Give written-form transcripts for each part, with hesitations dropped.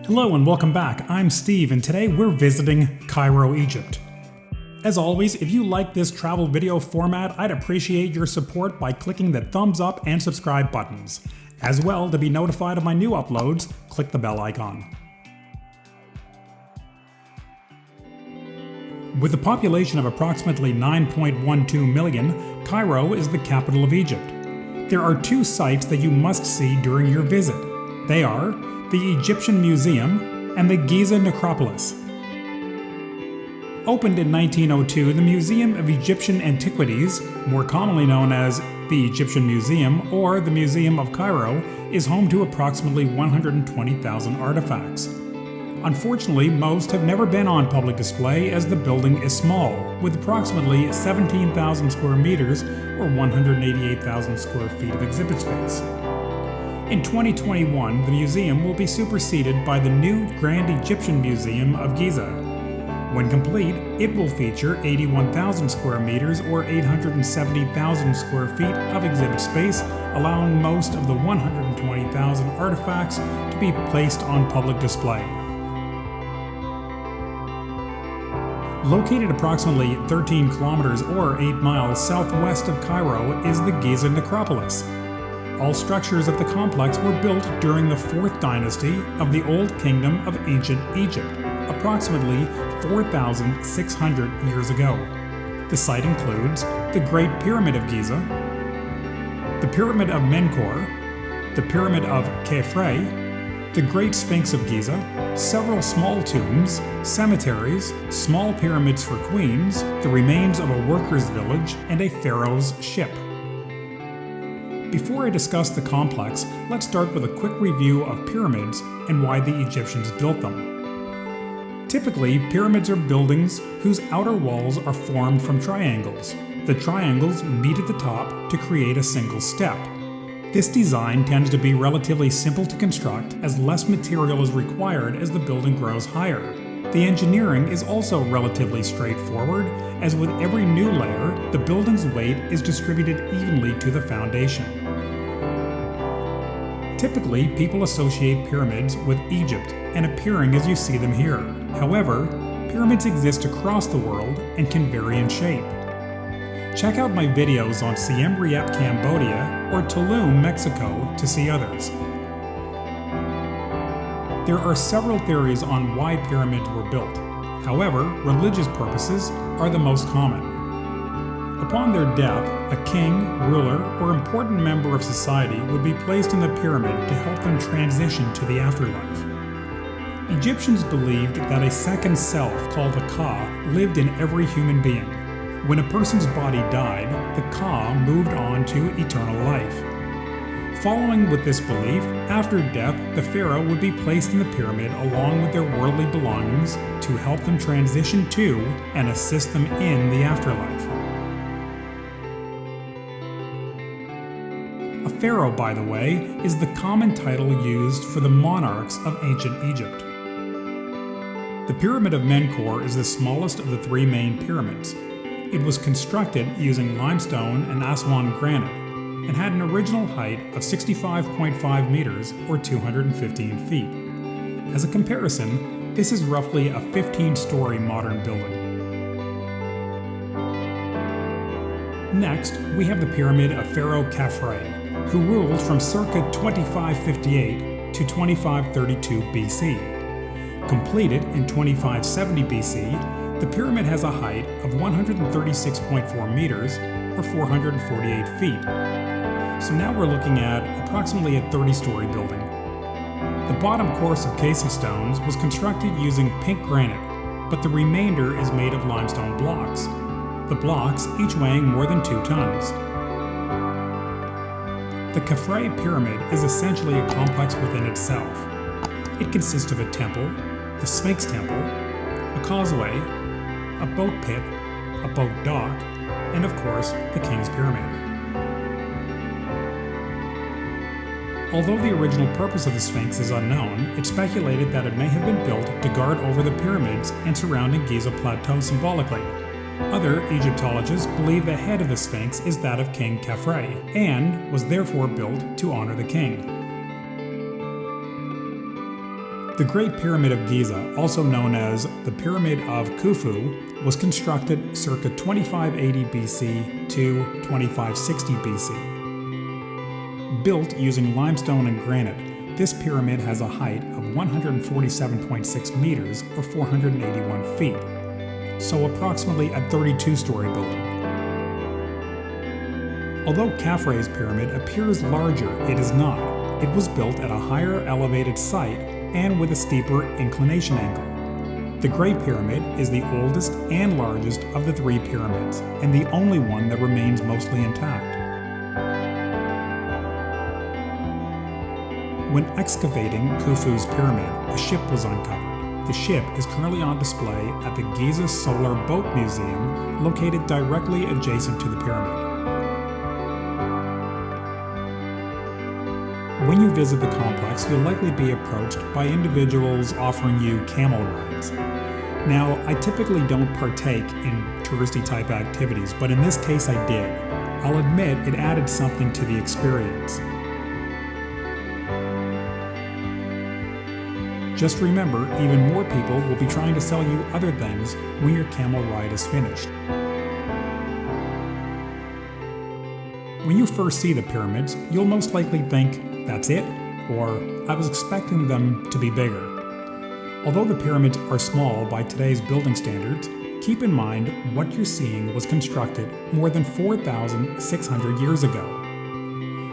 Hello and welcome back. I'm Steve and today we're visiting Cairo, Egypt. As always, if you like this travel video format, I'd appreciate your support by clicking the thumbs up and subscribe buttons. As well, to be notified of my new uploads, click the bell icon. With a population of approximately 9.12 million, Cairo is the capital of Egypt. There are two sites that you must see during your visit. They are the Egyptian Museum and the Giza Necorpolis. Opened in 1902, the Museum of Egyptian Antiquities, more commonly known as the Egyptian Museum or the Museum of Cairo, is home to approximately 120,000 artifacts. Unfortunately, most have never been on public display as the building is small, with approximately 17,000 square meters or 188,000 square feet of exhibit space. In 2021, the museum will be superseded by the new Grand Egyptian Museum of Giza. When complete, it will feature 81,000 square meters or 870,000 square feet of exhibit space, allowing most of the 120,000 artifacts to be placed on public display. Located approximately 13 kilometers or 8 miles southwest of Cairo is the Giza Necorpolis. All structures of the complex were built during the 4th dynasty of the Old Kingdom of Ancient Egypt, approximately 4,600 years ago. The site includes the Great Pyramid of Giza, the Pyramid of Menkaure, the Pyramid of Khafre, the Great Sphinx of Giza, several small tombs, cemeteries, small pyramids for queens, the remains of a workers' village, and a pharaoh's ship. Before I discuss the complex, let's start with a quick review of pyramids and why the Egyptians built them. Typically, pyramids are buildings whose outer walls are formed from triangles. The triangles meet at the top to create a single step. This design tends to be relatively simple to construct as less material is required as the building grows higher. The engineering is also relatively straightforward, as with every new layer, the building's weight is distributed evenly to the foundation. Typically, people associate pyramids with Egypt and appearing as you see them here. However, pyramids exist across the world and can vary in shape. Check out my videos on Siem Reap, Cambodia or Tulum, Mexico to see others. There are several theories on why pyramids were built. However, religious purposes are the most common. Upon their death, a king, ruler, or important member of society would be placed in the pyramid to help them transition to the afterlife. Egyptians believed that a second self called a Ka lived in every human being. When a person's body died, the Ka moved on to eternal life. Following with this belief, after death, the pharaoh would be placed in the pyramid along with their worldly belongings to help them transition to and assist them in the afterlife. A pharaoh, by the way, is the common title used for the monarchs of ancient Egypt. The Pyramid of Menkaure is the smallest of the three main pyramids. It was constructed using limestone and Aswan granite, and had an original height of 65.5 meters or 215 feet. As a comparison, this is roughly a 15-story modern building. Next, we have the Pyramid of Pharaoh Khafre, who ruled from circa 2558 to 2532 BC. Completed in 2570 BC, the pyramid has a height of 136.4 meters or 448 feet. So now we're looking at approximately a 30-story building. The bottom course of casing stones was constructed using pink granite, but the remainder is made of limestone blocks. The blocks each weighing more than 2 tons. The Khafre pyramid is essentially a complex within itself. It consists of a temple, the Sphinx temple, a causeway, a boat pit, a boat dock, and of course, the King's Pyramid. Although the original purpose of the Sphinx is unknown, it's speculated that it may have been built to guard over the pyramids and surrounding Giza Plateau symbolically. Other Egyptologists believe the head of the Sphinx is that of King Khafre, and was therefore built to honor the king. The Great Pyramid of Giza, also known as the Pyramid of Khufu, was constructed circa 2580 BC to 2560 BC. Built using limestone and granite, this pyramid has a height of 147.6 meters or 481 feet, so approximately a 32-story building. Although Khafre's pyramid appears larger, it is not. It was built at a higher elevated site and with a steeper inclination angle. The Great Pyramid is the oldest and largest of the three pyramids, and the only one that remains mostly intact. When excavating Khufu's pyramid, a ship was uncovered. The ship is currently on display at the Giza Solar Boat Museum, located directly adjacent to the pyramid. When you visit the complex, you'll likely be approached by individuals offering you camel rides. Now, I typically don't partake in touristy-type activities, but in this case I did. I'll admit it added something to the experience. Just remember, even more people will be trying to sell you other things when your camel ride is finished. When you first see the pyramids, you'll most likely think, "That's it?" or "I was expecting them to be bigger." Although the pyramids are small by today's building standards, keep in mind what you're seeing was constructed more than 4,600 years ago.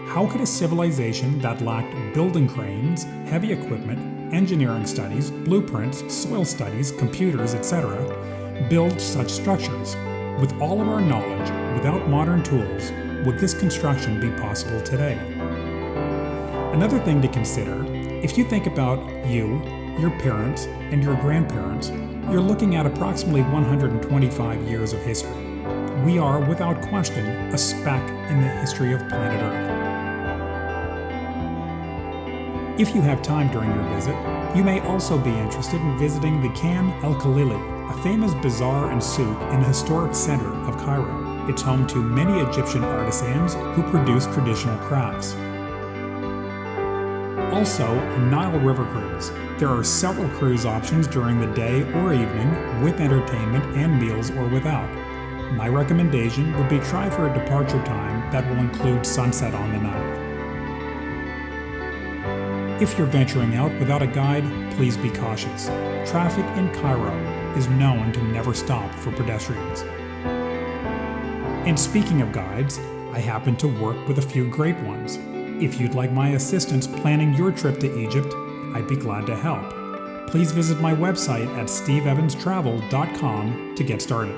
How could a civilization that lacked building cranes, heavy equipment, engineering studies, blueprints, soil studies, computers, etc., build such structures? With all of our knowledge, without modern tools, would this construction be possible today? Another thing to consider, if you think about you, your parents, and your grandparents, you're looking at approximately 125 years of history. We are, without question, a speck in the history of planet Earth. If you have time during your visit, you may also be interested in visiting the Khan el-Khalili, a famous bazaar and souk in the historic center of Cairo. It's home to many Egyptian artisans who produce traditional crafts. Also, a Nile River cruise. There are several cruise options during the day or evening, with entertainment and meals or without. My recommendation would be try for a departure time that will include sunset on the Nile. If you're venturing out without a guide, please be cautious. Traffic in Cairo is known to never stop for pedestrians. And speaking of guides, I happen to work with a few great ones. If you'd like my assistance planning your trip to Egypt, I'd be glad to help. Please visit my website at steveevanstravel.com to get started.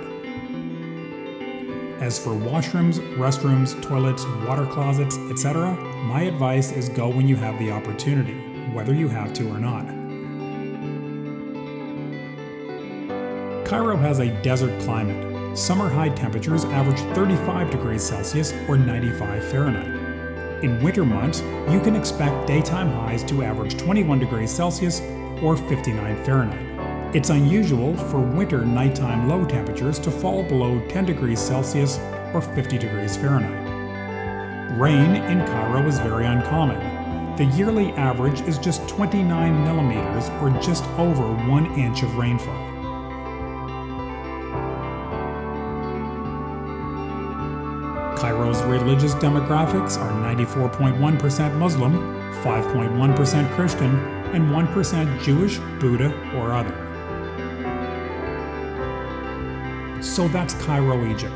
As for washrooms, restrooms, toilets, water closets, etc., my advice is go when you have the opportunity, whether you have to or not. Cairo has a desert climate. Summer high temperatures average 35 degrees Celsius or 95 Fahrenheit. In winter months, you can expect daytime highs to average 21 degrees Celsius or 59 Fahrenheit. It's unusual for winter nighttime low temperatures to fall below 10 degrees Celsius or 50 degrees Fahrenheit. Rain in Cairo is very uncommon. The yearly average is just 29 millimeters or just over 1 inch of rainfall. Cairo's religious demographics are 94.1% Muslim, 5.1% Christian, and 1% Jewish, Buddha, or other. So that's Cairo, Egypt.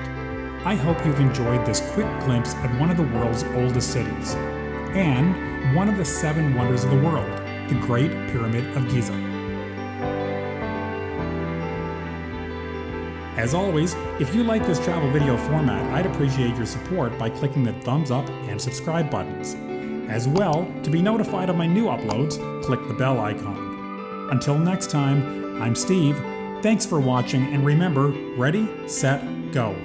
I hope you've enjoyed this quick glimpse at one of the world's oldest cities, and one of the 7 wonders of the world, the Great Pyramid of Giza. As always, if you like this travel video format, I'd appreciate your support by clicking the thumbs up and subscribe buttons. As well, to be notified of my new uploads, click the bell icon. Until next time, I'm Steve. Thanks for watching, and remember, ready, set, go.